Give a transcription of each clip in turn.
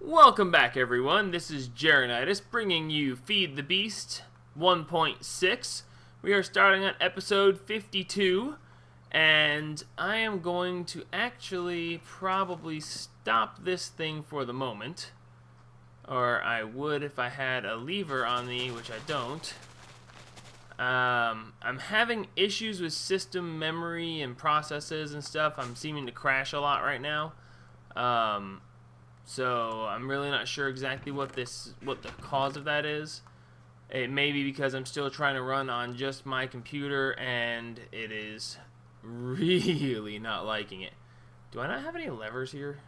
Welcome back, everyone. This is Jeronitis bringing you Feed the Beast 1.6. We are starting on episode 52, and I am going to actually probably stop this thing for the moment. Or I would if I had a lever on me, which I don't. I'm having issues with system memory and processes and stuff. I'm seeming to crash a lot right now. So I'm really not sure exactly what the cause of that is. It may be because I'm still trying to run on just my computer and it is really not liking it. Do I not have any levers here?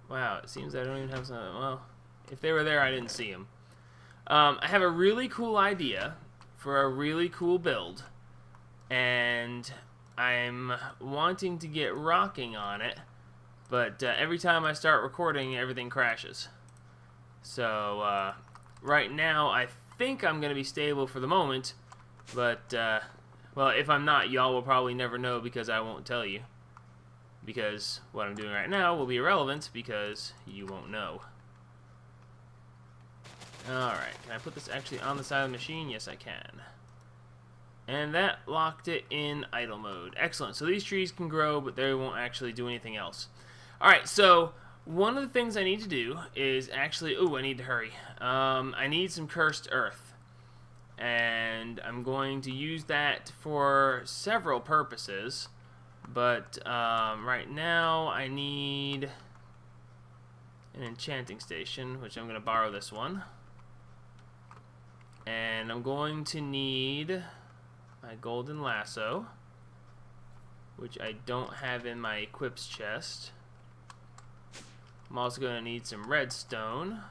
Wow, it seems I don't even have some. Well, if they were there, I didn't see them. I have a really cool idea for a really cool build, and I'm wanting to get rocking on it, but every time I start recording, everything crashes. So right now, I think I'm going to be stable for the moment, but well, if I'm not, y'all will probably never know because I won't tell you. Because what I'm doing right now will be irrelevant because you won't know. Alright, can I put this actually on the side of the machine? Yes, I can. And that locked it in idle mode. Excellent. So these trees can grow, but they won't actually do anything else. Alright, so one of the things I need to do is actually... Ooh, I need to hurry. I need some cursed earth. And I'm going to use that for several purposes. But right now I need an enchanting station, which I'm going to borrow this one. And I'm going to need my golden lasso, which I don't have in my equips chest. I'm also going to need some redstone.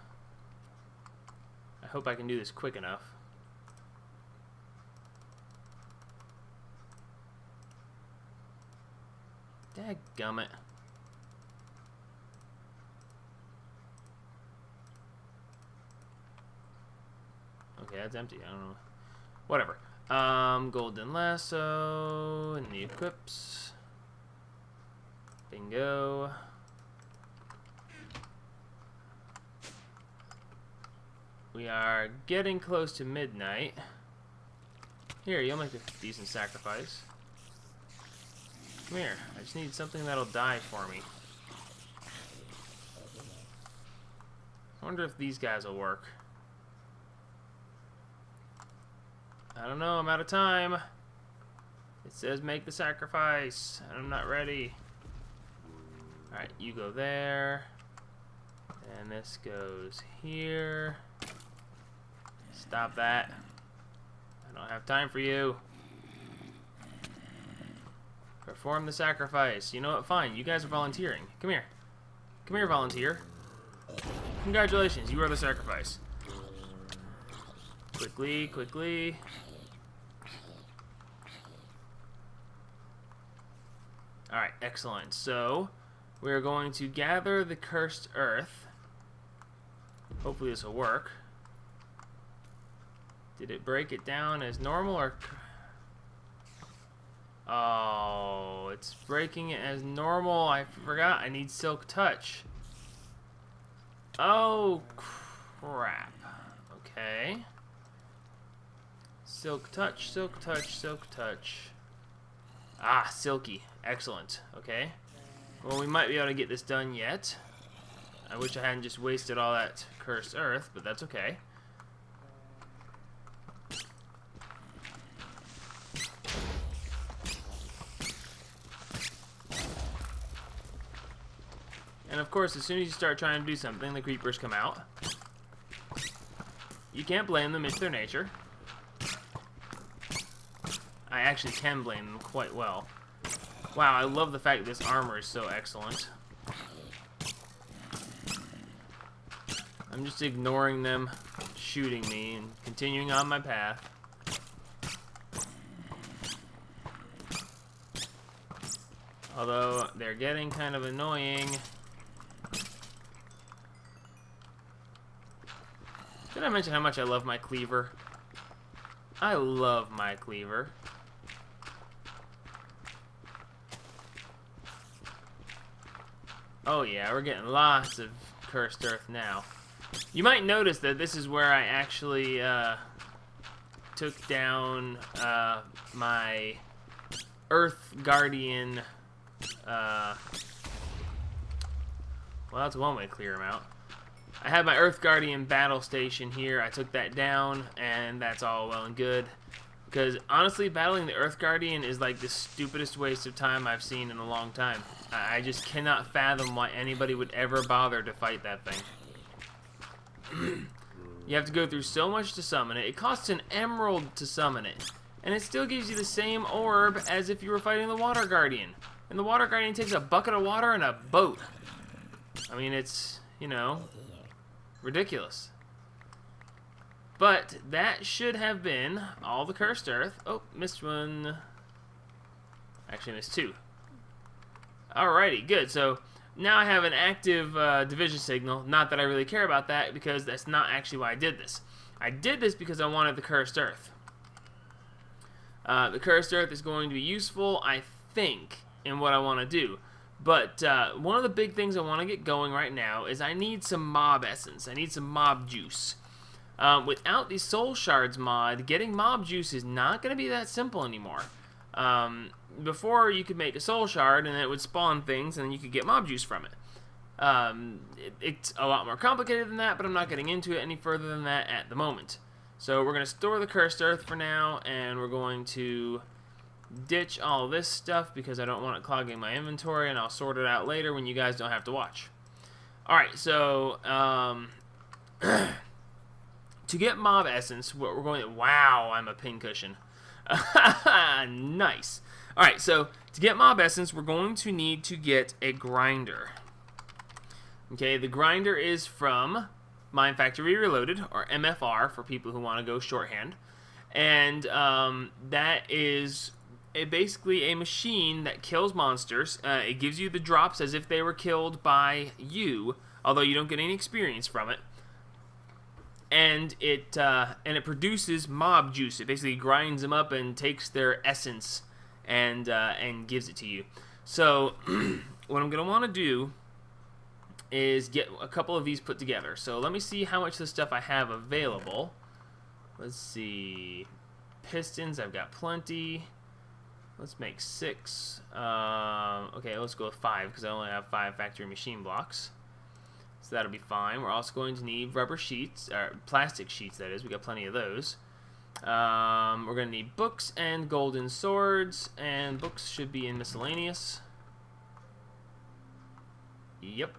I hope I can do this quick enough. Dadgummit. Okay, that's empty. I don't know. Whatever. Golden lasso and the equips. Bingo. We are getting close to midnight. Here, you'll make a decent sacrifice. Come here. I just need something that'll die for me. I wonder if these guys will work. I don't know. I'm out of time. It says make the sacrifice. I'm not ready. Alright, you go there. And this goes here. Stop that. I don't have time for you. Perform the sacrifice. You know what? Fine. You guys are volunteering. Come here. Come here, volunteer. Congratulations. You are the sacrifice. Quickly, quickly. Alright, excellent. So, we're going to gather the cursed earth. Hopefully this will work. Did it break it down as normal or... Oh, it's breaking it as normal. I forgot. I need Silk Touch. Oh, crap. Okay. Silk Touch, Silk Touch, Silk Touch. Ah, Silky. Excellent. Okay. Well, we might be able to get this done yet. I wish I hadn't just wasted all that cursed earth, but that's okay. And of course, as soon as you start trying to do something, the creepers come out. You can't blame them, it's their nature. I actually can blame them quite well. Wow, I love the fact that this armor is so excellent. I'm just ignoring them shooting me and continuing on my path. Although, they're getting kind of annoying. Did I mention how much I love my cleaver? I love my cleaver. Oh yeah, we're getting lots of cursed earth now. You might notice that this is where I actually took down my Earth Guardian. Well, that's one way to clear them out. I had my Earth Guardian battle station here. I took that down, and that's all well and good. Because, honestly, battling the Earth Guardian is like the stupidest waste of time I've seen in a long time. I just cannot fathom why anybody would ever bother to fight that thing. You have to go through so much to summon it. It costs an emerald to summon it. And it still gives you the same orb as if you were fighting the Water Guardian. And the Water Guardian takes a bucket of water and a boat. I mean, it's, you know, ridiculous. But that should have been all the cursed earth. Oh, missed one. Actually, missed two. Alrighty, good. So now I have an active division signal. Not that I really care about that, because that's not actually why I did this. I did this because I wanted the cursed earth. The cursed earth is going to be useful, I think, in what I want to do. But one of the big things I want to get going right now is I need some mob essence. I need some mob juice. Without the soul shards mod, getting mob juice is not going to be that simple anymore. Before, you could make a soul shard and it would spawn things and then you could get mob juice from it. It's a lot more complicated than that, but I'm not getting into it any further than that at the moment. So we're going to store the cursed earth for now, and we're going to ditch all this stuff because I don't want it clogging my inventory, and I'll sort it out later when you guys don't have to watch. Alright, so to get mob essence, what we're going to... Wow, I'm a pincushion. Nice. Alright, so to get mob essence, we're going to need to get a grinder. Okay, the grinder is from Mine Factory Reloaded, or MFR for people who want to go shorthand. And that is basically a machine that kills monsters. It gives you the drops as if they were killed by you, although you don't get any experience from it. And it produces mob juice. It basically grinds them up and takes their essence and gives it to you. So what I'm going to want to do is get a couple of these put together. So let me see how much of the stuff I have available. Let's see. Pistons, I've got plenty. Let's make 6. Okay, let's go with 5 because I only have 5 factory machine blocks. So that'll be fine. We're also going to need rubber sheets, or plastic sheets, that is. We got plenty of those. We're going to need books and golden swords, and books should be in miscellaneous. Yep.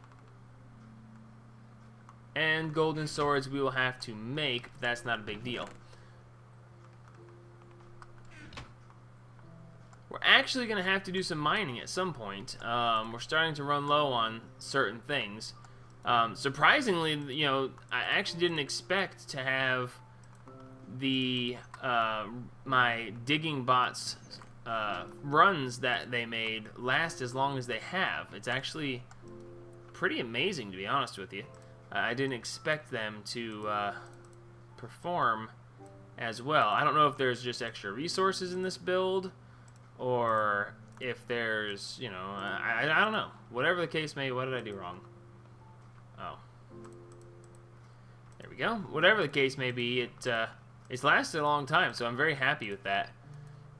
And golden swords we will have to make, but that's not a big deal. We're actually going to have to do some mining at some point. We're starting to run low on certain things. Surprisingly, you know, I actually didn't expect to have the my digging bots runs that they made last as long as they have. It's actually pretty amazing, to be honest with you. I didn't expect them to perform as well. I don't know if there's just extra resources in this build, or if there's, you know, I don't know. Whatever the case may be, what did I do wrong? Oh. There we go. Whatever the case may be, it's lasted a long time, so I'm very happy with that.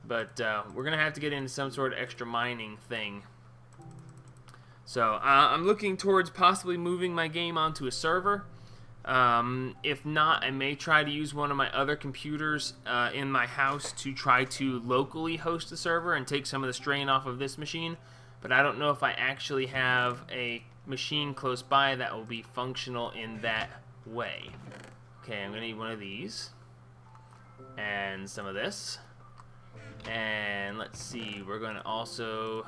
But we're going to have to get into some sort of extra mining thing. So I'm looking towards possibly moving my game onto a server. If not, I may try to use one of my other computers in my house to try to locally host the server and take some of the strain off of this machine. But I don't know if I actually have a machine close by that will be functional in that way. Okay, I'm going to need one of these. And some of this. And let's see, we're going to also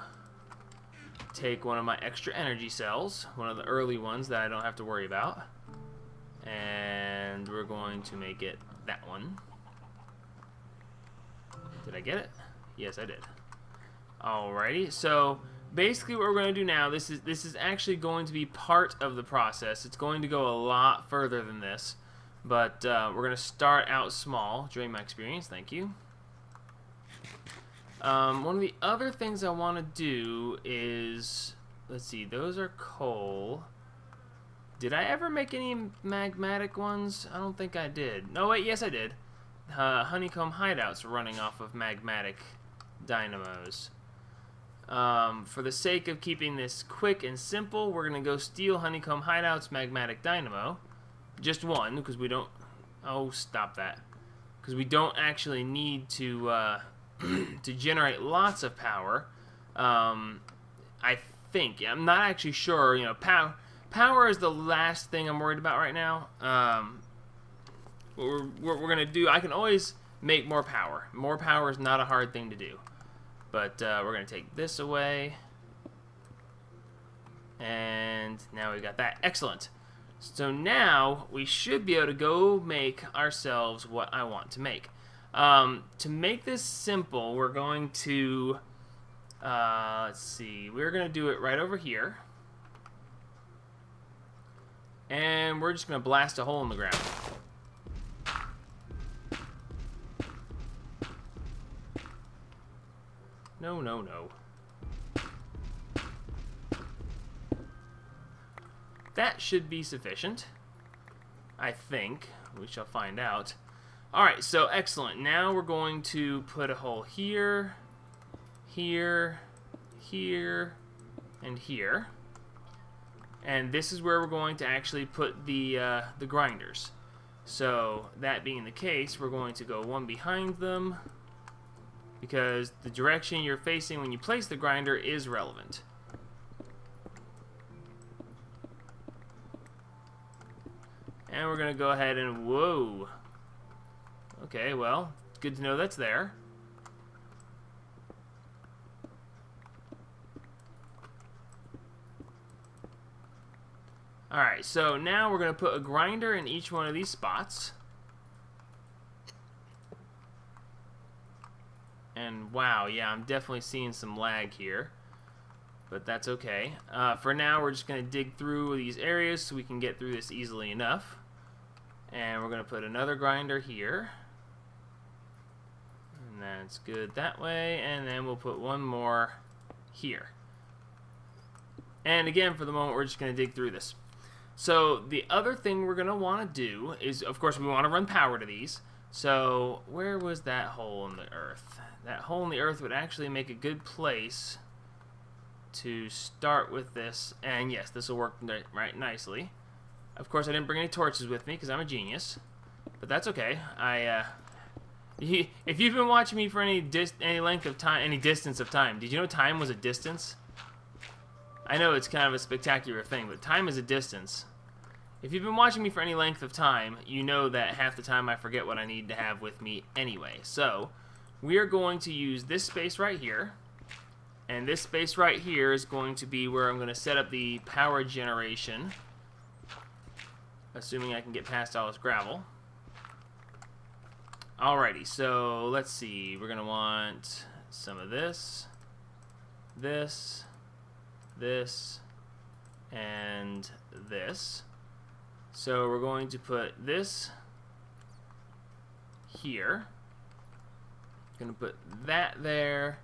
take one of my extra energy cells, one of the early ones that I don't have to worry about. And we're going to make it that one. Did I get it? Yes, I did. Alrighty, so basically what we're going to do now, this is actually going to be part of the process. It's going to go a lot further than this, but we're going to start out small. During my experience, thank you. One of the other things I want to do is let's see, those are coal. Did I ever make any magmatic ones? I don't think I did. No, wait, yes I did. Honeycomb hideouts running off of magmatic dynamos. For the sake of keeping this quick and simple, we're going to go steal Honeycomb hideouts magmatic dynamo. Just one, because we don't... Oh, stop that. Because we don't actually need to to generate lots of power. I think. I'm not actually sure. You know, power is the last thing I'm worried about right now. What we're going to do, I can always make more power. More power is not a hard thing to do. But we're going to take this away. And now we got that. Excellent. So now we should be able to go make ourselves what I want to make. To make this simple, we're going to, let's see, we're going to do it right over here. And we're just going to blast a hole in the ground. No, no, no. That should be sufficient. I think. We shall find out. Alright, so excellent. Now we're going to put a hole here, here, here, and here. And this is where we're going to actually put the grinders. So, that being the case, we're going to go one behind them, because the direction you're facing when you place the grinder is relevant. And we're going to go ahead and, whoa. Okay, well, it's good to know that's there. Alright, so now we're going to put a grinder in each one of these spots. And wow, yeah, I'm definitely seeing some lag here. But that's okay. For now, we're just going to dig through these areas so we can get through this easily enough. And we're going to put another grinder here. And that's good that way. And then we'll put one more here. And again, for the moment, we're just going to dig through this. So the other thing we're going to want to do is, of course, we want to run power to these. So where was that hole in the earth? That hole in the earth would actually make a good place to start with this. And yes, this will work right nicely. Of course, I didn't bring any torches with me because I'm a genius. But that's okay. If you've been watching me for any length of time, any distance of time, did you know time was a distance? I know it's kind of a spectacular thing, but time is a distance. If you've been watching me for any length of time, you know that half the time I forget what I need to have with me anyway. So, we are going to use this space right here. And this space right here is going to be where I'm going to set up the power generation. Assuming I can get past all this gravel. Alrighty, so let's see. We're going to want some of this, this, this, and this. So we're going to put this here. Going to put that there,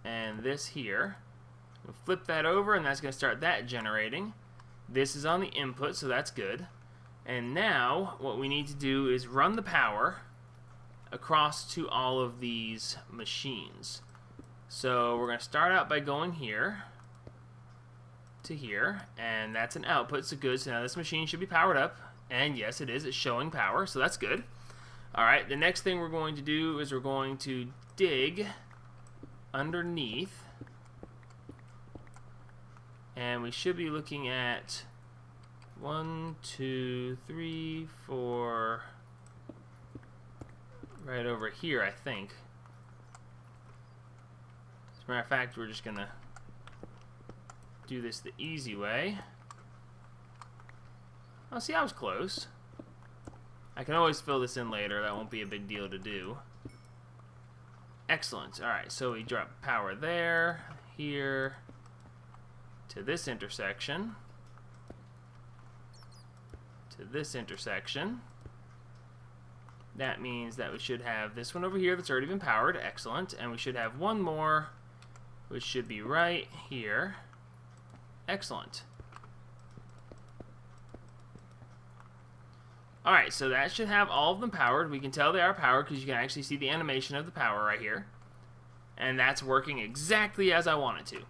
and this here. We'll flip that over, and that's going to start that generating. This is on the input, so that's good. And now, what we need to do is run the power across to all of these machines. So we're going to start out by going here to here, and that's an output, so good. So now this machine should be powered up, and yes, it is. It's showing power, so that's good. Alright, the next thing we're going to do is we're going to dig underneath, and we should be looking at 1, 2, 3, 4, right over here, I think. As a matter of fact, we're just going to do this the easy way. Oh, see, I was close. I can always fill this in later. That won't be a big deal to do. Excellent. Alright, so we drop power there, here, to this intersection, to this intersection. That means that we should have this one over here that's already been powered. Excellent. And we should have one more which should be right here. Excellent. Alright, so that should have all of them powered. We can tell they are powered because you can actually see the animation of the power right here. And that's working exactly as I want it to.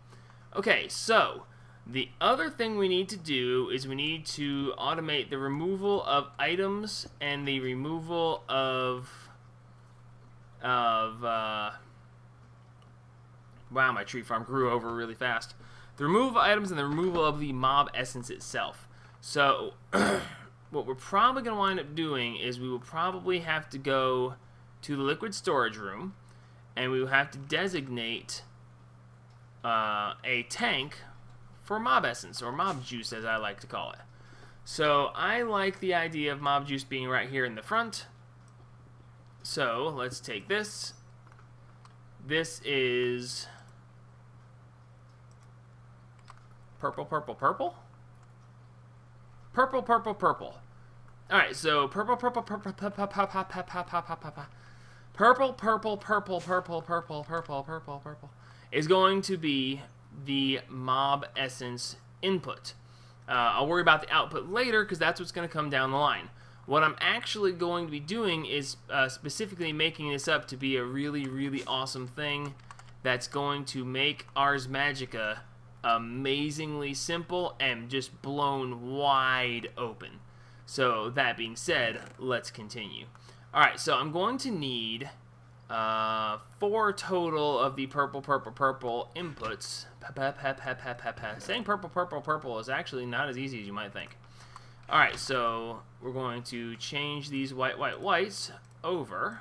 Okay, so the other thing we need to do is we need to automate the removal of items and the removal of wow, my tree farm grew over really fast. The removal of items and the removal of the mob essence itself. So what we're probably going to wind up doing is we will probably have to go to the liquid storage room, and we will have to designate a tank for mob essence, or mob juice as I like to call it. So I like the idea of mob juice being right here in the front. So let's take this. This is purple, purple, purple. Purple, purple, purple. Alright, so purple, purple, purple, purple, purple, purple, purple, purple, purple, purple, purple is going to be the mob essence input. I'll worry about the output later because that's what's going to come down the line. What I'm actually going to be doing is specifically making this up to be a really, really awesome thing that's going to make Ars Magica amazingly simple and just blown wide open. So that being said, let's continue. Alright, so I'm going to need 4 total of the purple, purple, purple inputs. Saying purple, purple, purple is actually not as easy as you might think. Alright, so we're going to change these white, white, whites over.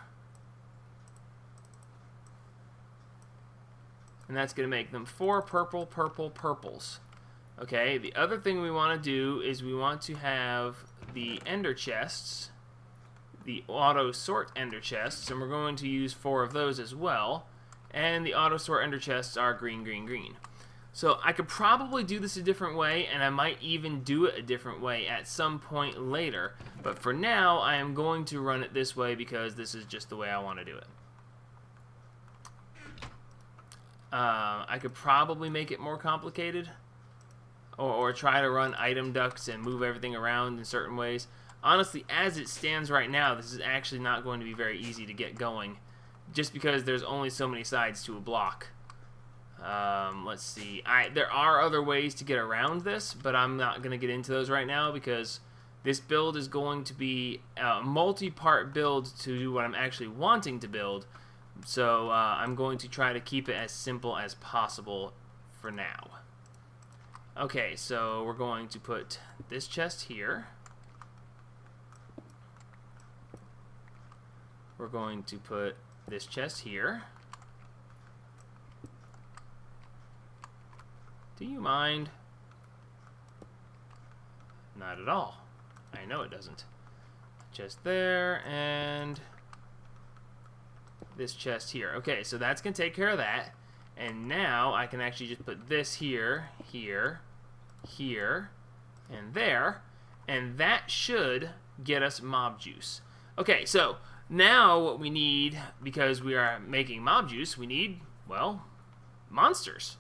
And that's going to make them 4 purple, purple, purples. Okay, the other thing we want to do is we want to have the ender chests, the auto sort ender chests, and we're going to use 4 of those as well. And the auto sort ender chests are green, green, green. So I could probably do this a different way, and I might even do it a different way at some point later. But for now, I am going to run it this way because this is just the way I want to do it. I could probably make it more complicated, or try to run item ducts and move everything around in certain ways. Honestly, as it stands right now, this is actually not going to be very easy to get going, just because there's only so many sides to a block. Let's see. There are other ways to get around this, but I'm not going to get into those right now because this build is going to be a multi-part build to do what I'm actually wanting to build. So I'm going to try to keep it as simple as possible for now. Okay, so we're going to put this chest here. We're going to put this chest here. Do you mind? Not at all. I know it doesn't. Just there, and this chest here. Okay, so that's going to take care of that. And now I can actually just put this here, here, here, and there. And that should get us mob juice. Okay, so now what we need, because we are making mob juice, we need, well, monsters.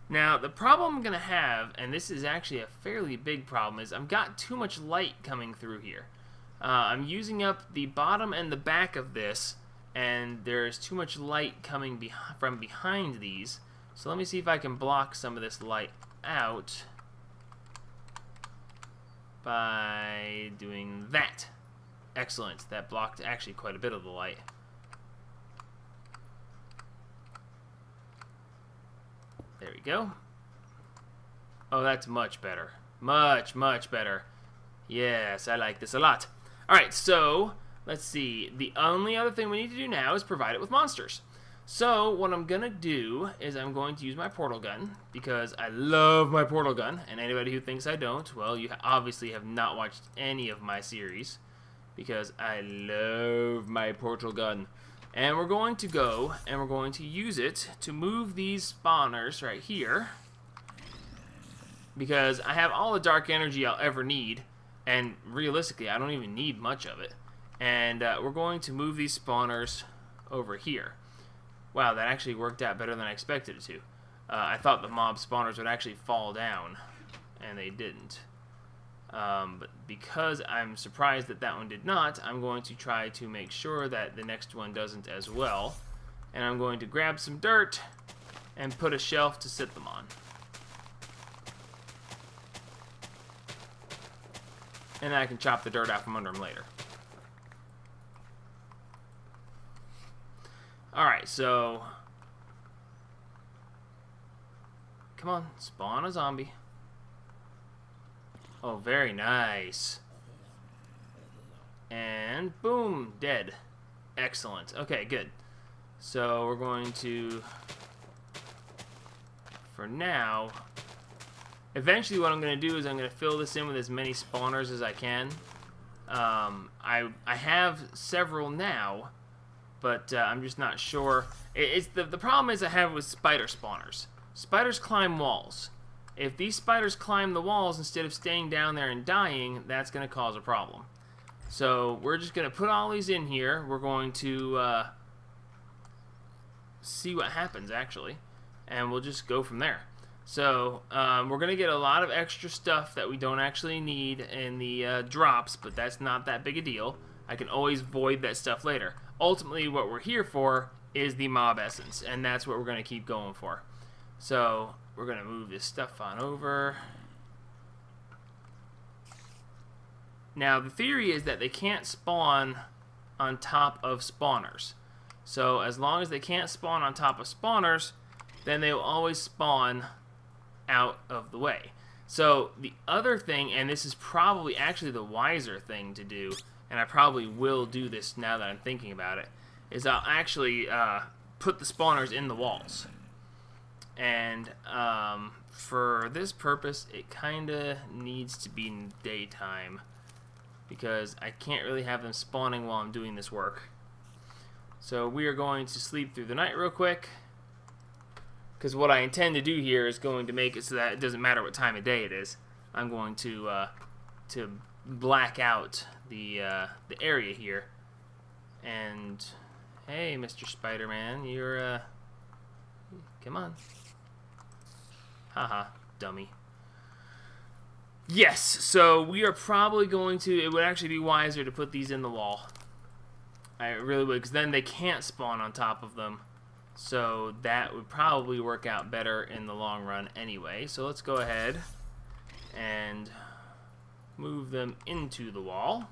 Now, the problem I'm going to have, and this is actually a fairly big problem, is I've got too much light coming through here. I'm using up the bottom and the back of this, and there's too much light coming from behind these. So let me see if I can block some of this light out by doing that. Excellent. That blocked actually quite a bit of the light. There we go. Oh, that's much better. Much, much better. Yes, I like this a lot. Alright, so let's see. The only other thing we need to do now is provide it with monsters. So what I'm going to do is I'm going to use my portal gun because I love my portal gun. And anybody who thinks I don't, well, you obviously have not watched any of my series because I love my portal gun. And we're going to go and we're going to use it to move these spawners right here because I have all the dark energy I'll ever need, and realistically I don't even need much of it. And we're going to move these spawners over here. Wow, that actually worked out better than I expected it to. I thought the mob spawners would actually fall down, and they didn't. But because I'm surprised that that one did not, I'm going to try to make sure that the next one doesn't as well. And I'm going to grab some dirt and put a shelf to sit them on. And I can chop the dirt out from under them later. Alright, so... Come on, spawn a zombie. Oh, very nice. And boom, dead. Excellent. Okay, good. So we're going to, for now, eventually what I'm going to do is I'm going to fill this in with as many spawners as I can. I have several now, but I'm just not sure. It's the problem is I have with spider spawners. Spiders climb walls. If these spiders climb the walls instead of staying down there and dying, that's going to cause a problem. So we're just going to put all these in here. We're going to see what happens, actually, and we'll just go from there. So we're going to get a lot of extra stuff that we don't actually need in the drops, but that's not that big a deal. I can always void that stuff later. Ultimately, what we're here for is the mob essence, and that's what we're going to keep going for. So we're going to move this stuff on over. Now, the theory is that they can't spawn on top of spawners. So as long as they can't spawn on top of spawners, then they will always spawn out of the way. So the other thing, and this is probably actually the wiser thing to do, and I probably will do this now that I'm thinking about it, is I'll actually put the spawners in the walls. And for this purpose, it kind of needs to be in daytime, because I can't really have them spawning while I'm doing this work. So we are going to sleep through the night real quick, because what I intend to do here is going to make it so that it doesn't matter what time of day it is. I'm going to black out the area here. And hey, Mr. Spider-Man, you're come on. Haha, dummy. Yes, so we are probably going to, it would actually be wiser to put these in the wall. I really would, because then they can't spawn on top of them. So that would probably work out better in the long run anyway. So let's go ahead and move them into the wall.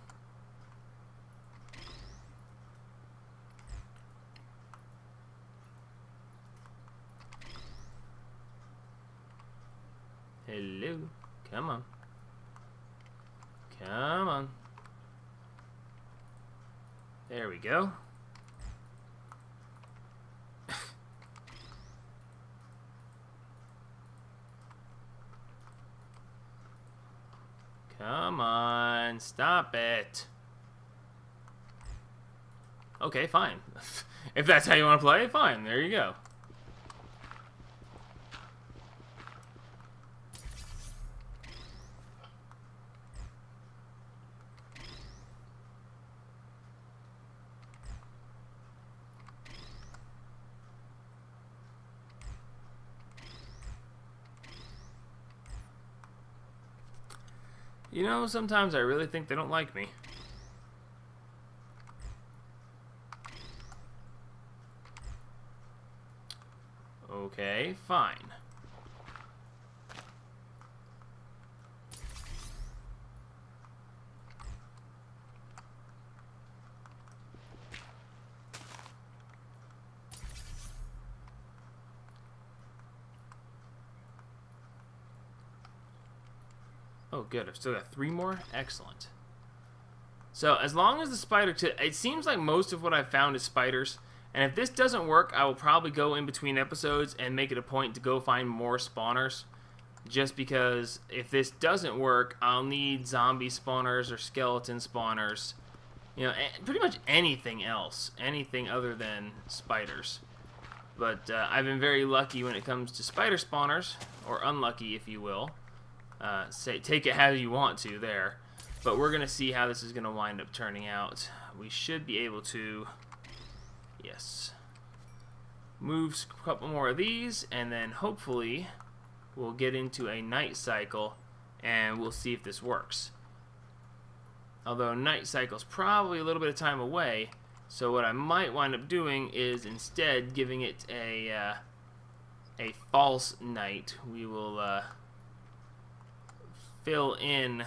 Hello. Come on. Come on. There we go. Come on. Stop it. Okay, fine. If that's how you want to play, fine. There you go. You know, sometimes I really think they don't like me. Okay, fine. Oh, good. I've still got 3 more. Excellent. So, as long as the spider... It seems like most of what I've found is spiders. And if this doesn't work, I will probably go in between episodes and make it a point to go find more spawners. Just because if this doesn't work, I'll need zombie spawners or skeleton spawners. You know, pretty much anything else. Anything other than spiders. But I've been very lucky when it comes to spider spawners. Or unlucky, if you will. Take it how you want to there. But we're going to see how this is going to wind up turning out. We should be able to... Yes. Move a couple more of these, and then hopefully we'll get into a night cycle, and we'll see if this works. Although night cycle's probably a little bit of time away, so what I might wind up doing is instead giving it a false night. We will fill in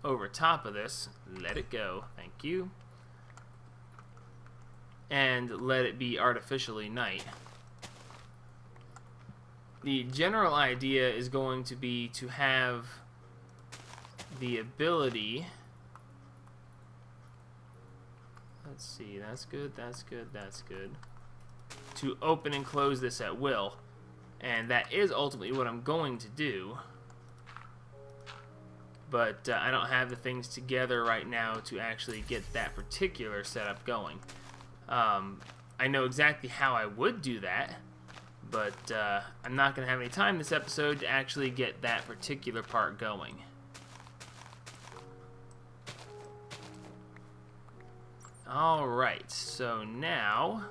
over top of this. Let it go. Thank you. And let it be artificially night. The general idea is going to be to have the ability... Let's see, that's good, that's good, that's good. To open and close this at will. And that is ultimately what I'm going to do. But I don't have the things together right now to actually get that particular setup going. I know exactly how I would do that, but I'm not going to have any time this episode to actually get that particular part going. Alright, so now,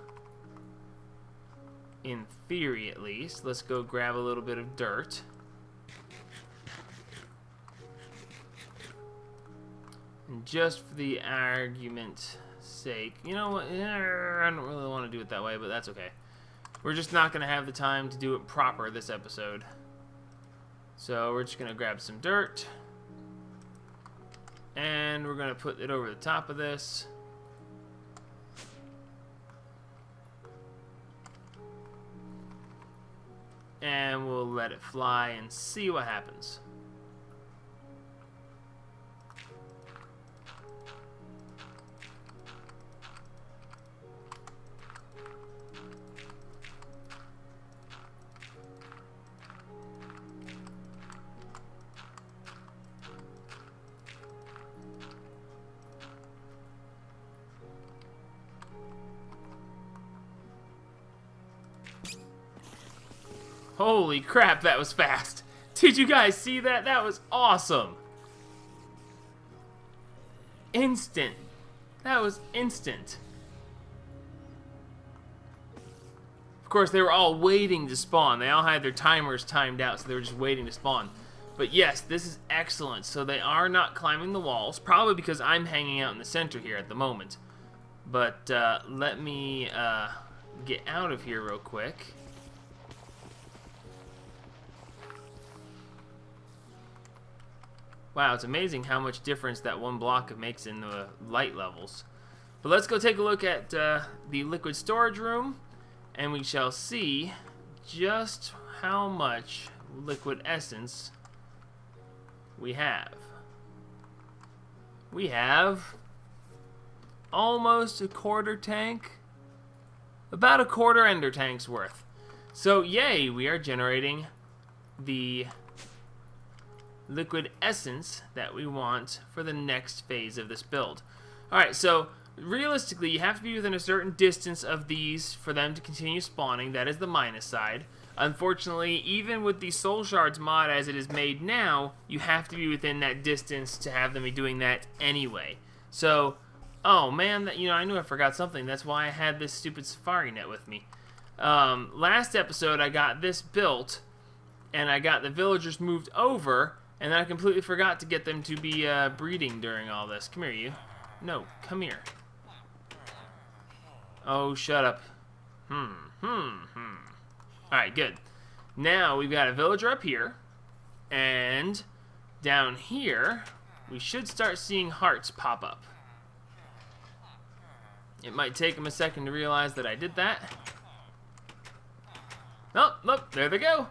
in theory at least, let's go grab a little bit of dirt. And just for the argument's sake, you know what, I don't really want to do it that way, but that's okay. We're just not going to have the time to do it proper this episode. So we're just going to grab some dirt, and we're going to put it over the top of this. And we'll let it fly and see what happens. Holy crap, that was fast. Did you guys see that? That was awesome. Instant. That was instant. Of course, they were all waiting to spawn. They all had their timers timed out, so they were just waiting to spawn. But yes, this is excellent. So they are not climbing the walls, probably because I'm hanging out in the center here at the moment. But let me get out of here real quick. Wow, it's amazing how much difference that one block makes in the light levels. But let's go take a look at the liquid storage room, and we shall see just how much liquid essence we have. We have almost a quarter tank, about a quarter ender tank's worth. So yay, we are generating the liquid essence that we want for the next phase of this build. Alright, so realistically you have to be within a certain distance of these for them to continue spawning. That is the minus side. Unfortunately, even with the Soul Shards mod as it is made now, you have to be within that distance to have them be doing that anyway. So, oh man, I knew I forgot something. That's why I had this stupid safari net with me. Last episode I got this built, and I got the villagers moved over, and then I completely forgot to get them to be breeding during all this. Come here, you. No, come here. Oh, shut up. Alright, good. Now we've got a villager up here, and down here we should start seeing hearts pop up. It might take them a second to realize that I did that. Oh, look, there they go.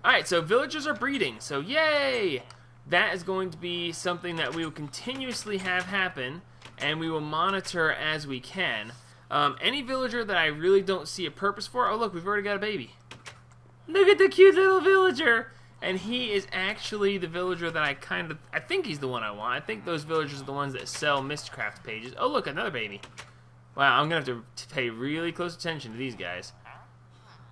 Alright, so villagers are breeding, so yay! That is going to be something that we will continuously have happen, and we will monitor as we can. Any villager that I really don't see a purpose for... Oh, look, we've already got a baby. Look at the cute little villager! And he is actually the villager that I think he's the one I want. I think those villagers are the ones that sell Mistcraft pages. Oh, look, another baby. Wow, I'm going to have to pay really close attention to these guys.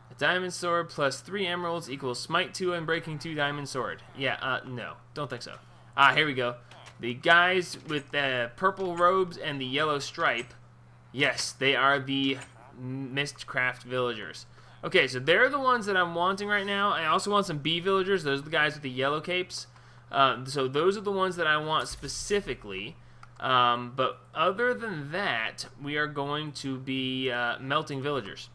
A diamond sword plus 3 emeralds equals smite 2 and breaking 2 diamond sword. Yeah, no, don't think so. Here we go. The guys with the purple robes and the yellow stripe, yes, they are the Mistcraft villagers. Okay, so they're the ones that I'm wanting right now. I also want some bee villagers. Those are the guys with the yellow capes. So those are the ones that I want specifically. But other than that, we are going to be melting villagers.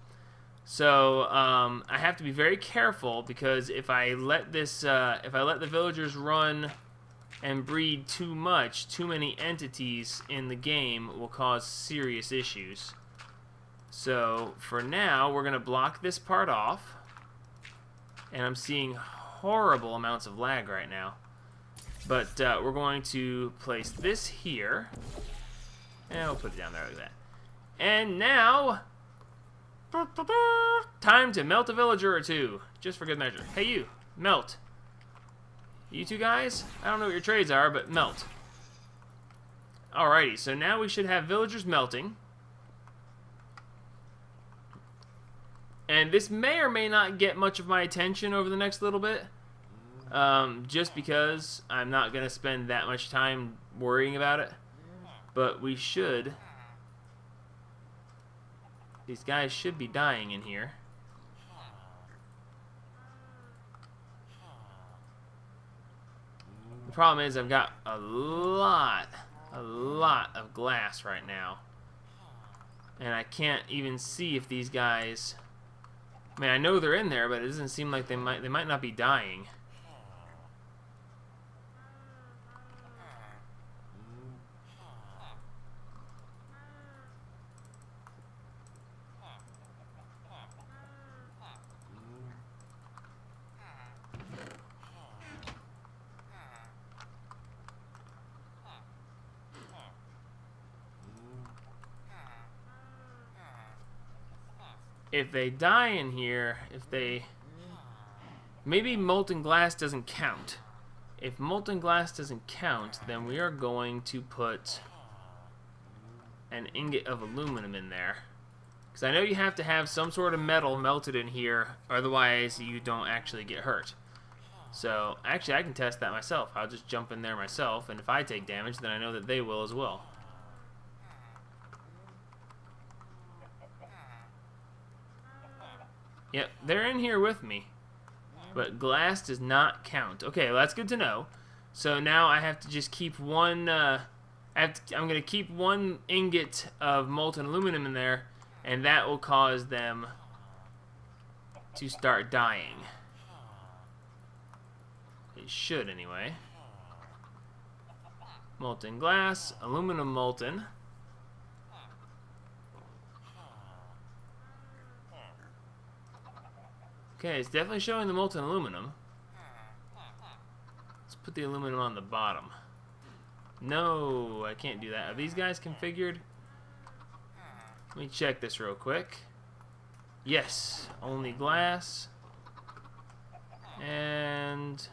So I have to be very careful, because if I let this, if I let the villagers run and breed too much, too many entities in the game will cause serious issues. So for now, we're gonna block this part off, and I'm seeing horrible amounts of lag right now. But we're going to place this here, and we'll put it down there like that. And now, time to melt a villager or two, just for good measure. Hey, you, melt. You two guys, I don't know what your trades are, but melt. Alrighty, so now we should have villagers melting. And this may or may not get much of my attention over the next little bit. Just because I'm not going to spend that much time worrying about it. But we should. These guys should be dying in here. The problem is I've got a lot of glass right now. And I can't even see if these guys... I mean, I know they're in there, but it doesn't seem like they might not be dying. If they die in here, maybe molten glass doesn't count. If molten glass doesn't count, then we are going to put an ingot of aluminum in there. Because I know you have to have some sort of metal melted in here, otherwise you don't actually get hurt. So, actually I can test that myself. I'll just jump in there myself, and if I take damage, then I know that they will as well. Yep, they're in here with me. But glass does not count. Okay, well, that's good to know. So now I have to just keep one... I'm going to keep one ingot of molten aluminum in there, and that will cause them to start dying. It should, anyway. Molten glass, aluminum molten. Okay, it's definitely showing the molten aluminum. Let's put the aluminum on the bottom. No, I can't do that. Are these guys configured? Let me check this real quick. Yes, only glass. And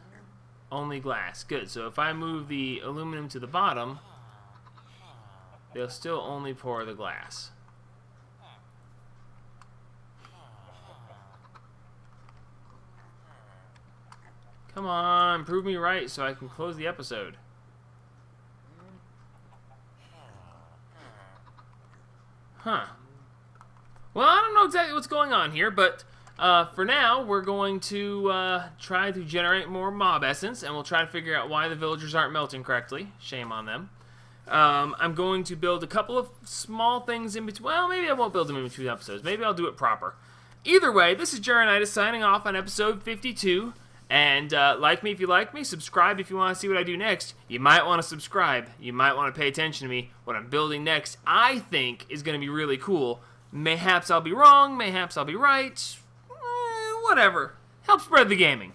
only glass. Good, so if I move the aluminum to the bottom, they'll still only pour the glass. Come on, prove me right so I can close the episode. Huh. Well, I don't know exactly what's going on here, but for now, we're going to try to generate more mob essence, and we'll try to figure out why the villagers aren't melting correctly. Shame on them. I'm going to build a couple of small things in between. Well, maybe I won't build them in between episodes. Maybe I'll do it proper. Either way, this is Jaronitis signing off on episode 52. And like me if you like me, subscribe if you want to see what I do next. You might want to subscribe. You might want to pay attention to me. What I'm building next, I think, is going to be really cool. Mayhaps I'll be wrong. Mayhaps I'll be right. Whatever. Help spread the gaming.